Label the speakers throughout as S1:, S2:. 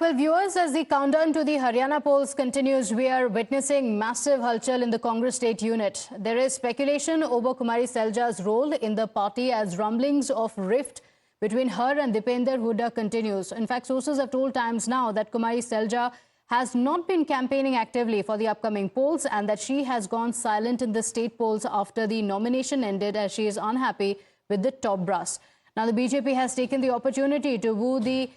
S1: Well, viewers, as the countdown to the Haryana polls continues, we are witnessing massive halchal in the Congress state unit. There is speculation over Kumari Selja's role in the party as rumblings of rift between her and Dipender Hooda continues. In fact, sources have told Times Now that Kumari Selja has not been campaigning actively for the upcoming polls and that she has gone silent in the state polls after the nomination ended, as she is unhappy with the top brass. Now, the BJP has taken the opportunity to woo the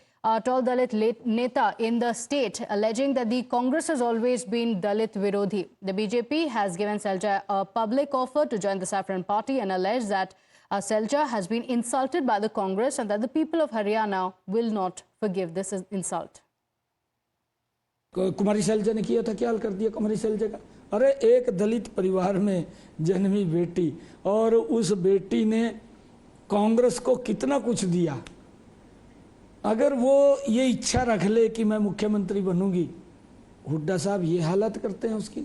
S1: tall Dalit Neta in the state, alleging that the Congress has always been Dalit Virodhi. The BJP has given Selja a public offer to join the Saffron Party and alleged that Selja has been insulted by the Congress and that the people of Haryana will not forgive this insult.
S2: Kumari Selja ने किया था, क्या हाल कर दिया कुमारी सैलजा का। अरे एक दलित परिवार में जन्मी बेटी और उस बेटी ने कांग्रेस को कितना कुछ दिया। अगर वो ये इच्छा रख ले कि मैं मुख्यमंत्री बनूंगी, हुड्डा साहब ये हालत करते हैं उसकी,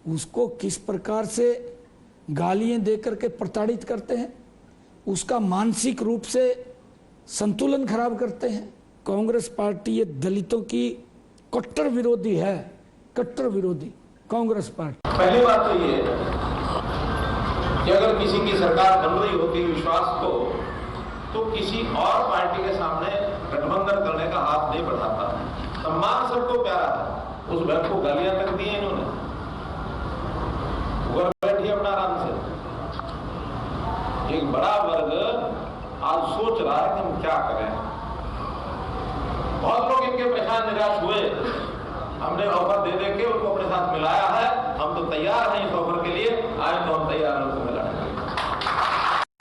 S2: उसको किस प्रकार से गालियां देकर के प्रताड़ित करते हैं, उसका मानसिक रूप से संतुलन खराब करते हैं। कांग्रेस पार्टी ये दलितों की कट्टर विरोधी है, कट्टर विरोधी कांग्रेस पार्टी।
S3: पहली बात तो ये कि अगर किसी की सरकार बन रही होती विश्वास को, तो किसी और पार्टी के सामने गठबंधन करने का हाथ नहीं बढ़ाता। सम्मान सबको प्यारा है, उस बहन को गालियां तक दी इन्होंने। घर बैठिए अपना आराम से। एक बड़ा वर्ग आज सोच रहा है कि हम क्या करें। बहुत लोग इनके परेशान निराश हुए, हमने ऑफर दे दे के उनको अपने साथ मिलाया है। हम तो तैयार हैं इस ऑफर के लिए, आए तो हम तैयार हैं उनको मिलाने के लिए।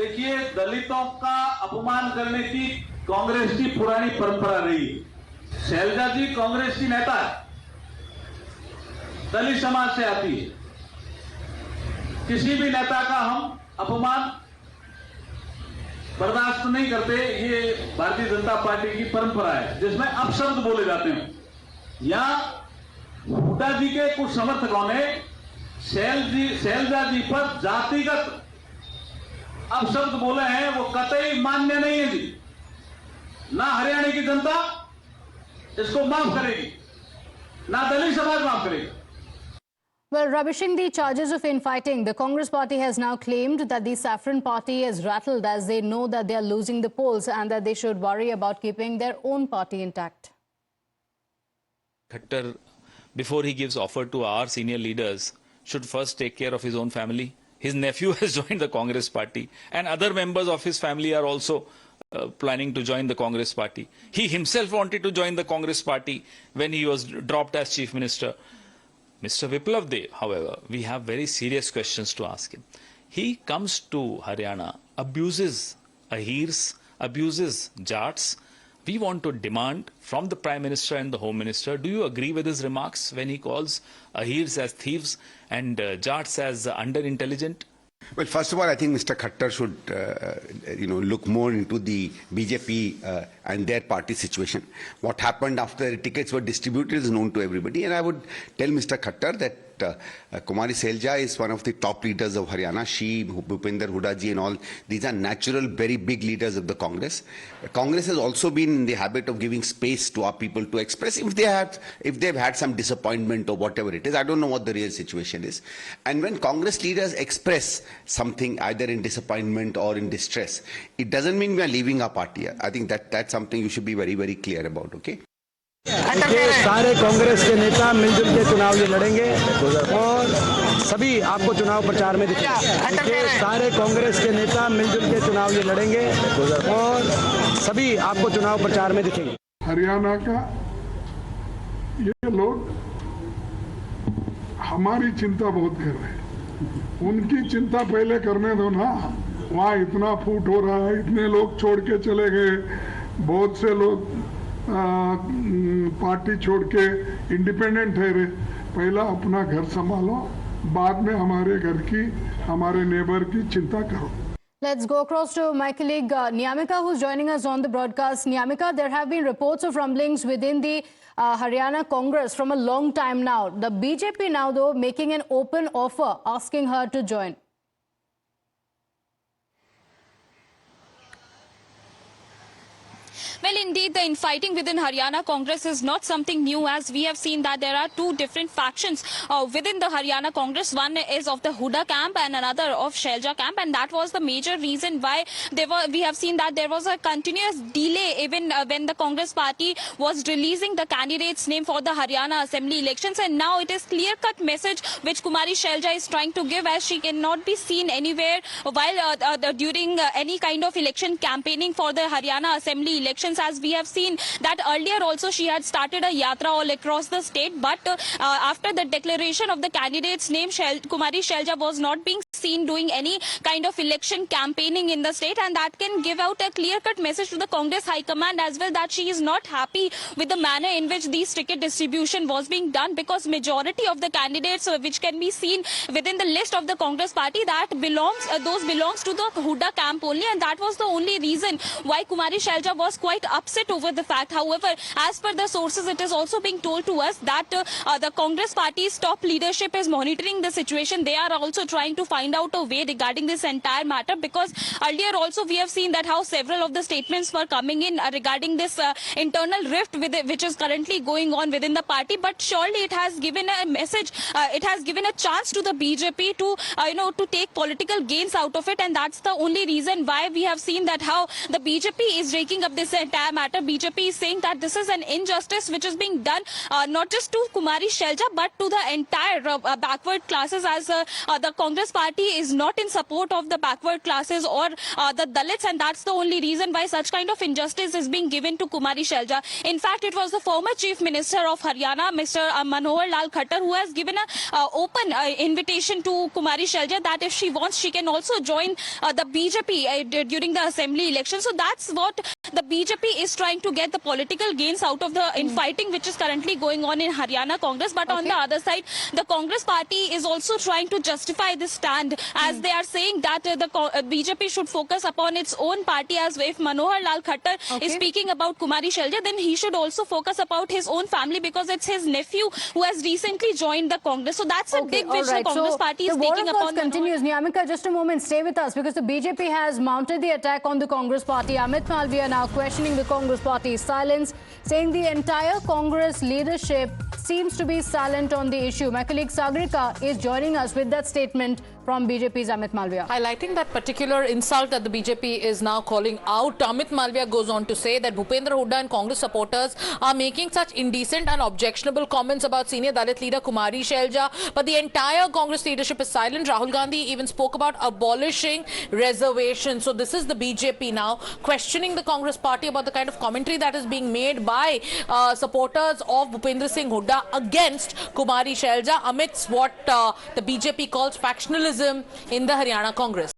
S4: देखिए, दलितों का अपमान करने की कांग्रेस की पुरानी परंपरा रही। शैलजा जी कांग्रेस की नेता है, दलित समाज से आती है। किसी भी नेता का हम अपमान बर्दाश्त नहीं करते। ये भारतीय जनता पार्टी की परंपरा है जिसमें अपशब्द बोले जाते हैं। यहां हुड्डा जी के कुछ समर्थकों ने शैलजा जी पर जातिगत अपशब्द बोले हैं, वो कतई मान्य नहीं है जी। ना हरियाणा की जनता इसको माफ करेगी, ना दलित समाज माफ करेगी।
S1: Well, rubbishing the charges of infighting, the Congress party has now claimed that the Saffron Party is rattled as they know that they are losing the polls and that they should worry about keeping their own party intact.
S5: Khattar, before he gives offer to our senior leaders, should first take care of his own family. His nephew has joined the Congress party and other members of his family are also planning to join the Congress party. He himself wanted to join the Congress party when he was dropped as Chief Minister. Mr. Biplav Deb, however, we have very serious questions to ask him. He comes to Haryana, abuses Ahirs, abuses Jats. We want to demand from the Prime Minister and the Home Minister, do you agree with his remarks when he calls Ahirs as thieves and Jats as under-intelligent?
S6: Well, first of all, I think Mr. Khattar should, look more into the BJP and their party situation. What happened after tickets were distributed is known to everybody, and I would tell Mr. Khattar that Kumari Selja is one of the top leaders of Haryana. She, Bhupender Hooda ji and all, these are natural, very big leaders of the Congress. Congress has also been in the habit of giving space to our people to express if they've had some disappointment or whatever it is. I don't know what the real situation is. And when Congress leaders express something either in disappointment or in distress, it doesn't mean we are leaving our party. I think that's something you should be very, very clear about, okay?
S2: सारे कांग्रेस के नेता मिलजुल के चुनाव ये लड़ेंगे और सभी आपको चुनाव प्रचार में दिखेंगे। सारे कांग्रेस के नेता मिलजुल के चुनाव ये लड़ेंगे और सभी आपको चुनाव प्रचार में दिखेंगे।
S7: हरियाणा का ये लोग हमारी चिंता बहुत कर रहे हैं, उनकी चिंता पहले करने दो ना। वहाँ इतना फूट हो रहा है, इतने लोग छोड़ के चले गए, बहुत से लोग पार्टी छोड़ के इंडिपेंडेंट ठहरे। पहला अपना घर संभालो, बाद में हमारे घर की, हमारे नेबर की चिंता करो।
S1: Let's go across to my colleague Nyamika, who's joining us on the broadcast. Nyamika, there have been reports of rumblings within the Haryana Congress from a long time now. The BJP now, though, making an open offer, asking her to join.
S8: Well, indeed, the infighting within Haryana Congress is not something new, as we have seen that there are two different factions within the Haryana Congress. One is of the Huda camp and another of Shailja camp, and that was the major reason why we have seen that there was a continuous delay even when the Congress party was releasing the candidate's name for the Haryana Assembly elections. And now it is clear-cut message which Kumari Shailja is trying to give, as she cannot be seen anywhere while during any kind of election campaigning for the Haryana Assembly elections, as we have seen that earlier also she had started a yatra all across the state, but after the declaration of the candidate's name, Kumari Shailja was not being seen doing any kind of election campaigning in the state, and that can give out a clear-cut message to the Congress High Command as well that she is not happy with the manner in which these ticket distribution was being done, because majority of the candidates which can be seen within the list of the Congress party that belongs to the Huda camp only, and that was the only reason why Kumari Shailja was quite upset over the fact. However, as per the sources, it is also being told to us that the Congress party's top leadership is monitoring the situation. They are also trying to find out a way regarding this entire matter, because earlier also we have seen that how several of the statements were coming in regarding this internal rift which is currently going on within the party. But surely it has given a message, it has given a chance to the BJP to to take political gains out of it, and that's the only reason why we have seen that how the BJP is raking up this entire matter. BJP is saying that this is an injustice which is being done not just to Kumari Shailja but to the entire backward classes, as the Congress party is not in support of the backward classes or the Dalits, and that's the only reason why such kind of injustice is being given to Kumari Shailja. In fact, it was the former Chief Minister of Haryana, Mr. Manohar Lal Khattar, who has given an open invitation to Kumari Shailja that if she wants, she can also join the BJP during the assembly election. So that's what the BJP is trying to get the political gains out of the infighting which is currently going on in Haryana Congress. But on the other side, the Congress party is also trying to justify this stand, as they are saying that the BJP should focus upon its own party. As if Manohar Lal Khattar is speaking about Kumari Shailja, then he should also focus about his own family, because it's his nephew who has recently joined the Congress. So that's a big which the Congress party is taking upon.
S1: The war, of course, continues. Niyamika, just a moment, stay with us, because the BJP has mounted the attack on the Congress party. Amit Malviya now questioning the Congress party's silence, saying the entire Congress leadership seems to be silent on the issue. My colleague Sagarika is joining us with that statement from BJP's Amit Malviya.
S9: Highlighting that particular insult that the BJP is now calling out, Amit Malviya goes on to say that Bhupendra Hooda and Congress supporters are making such indecent and objectionable comments about senior Dalit leader Kumari Shailja, but the entire Congress leadership is silent. Rahul Gandhi even spoke about abolishing reservations. So this is the BJP now questioning the Congress party about the kind of commentary that is being made by supporters of Bhupendra Singh Hooda against Kumari Shailja amidst what the BJP calls factionalism in the Haryana Congress.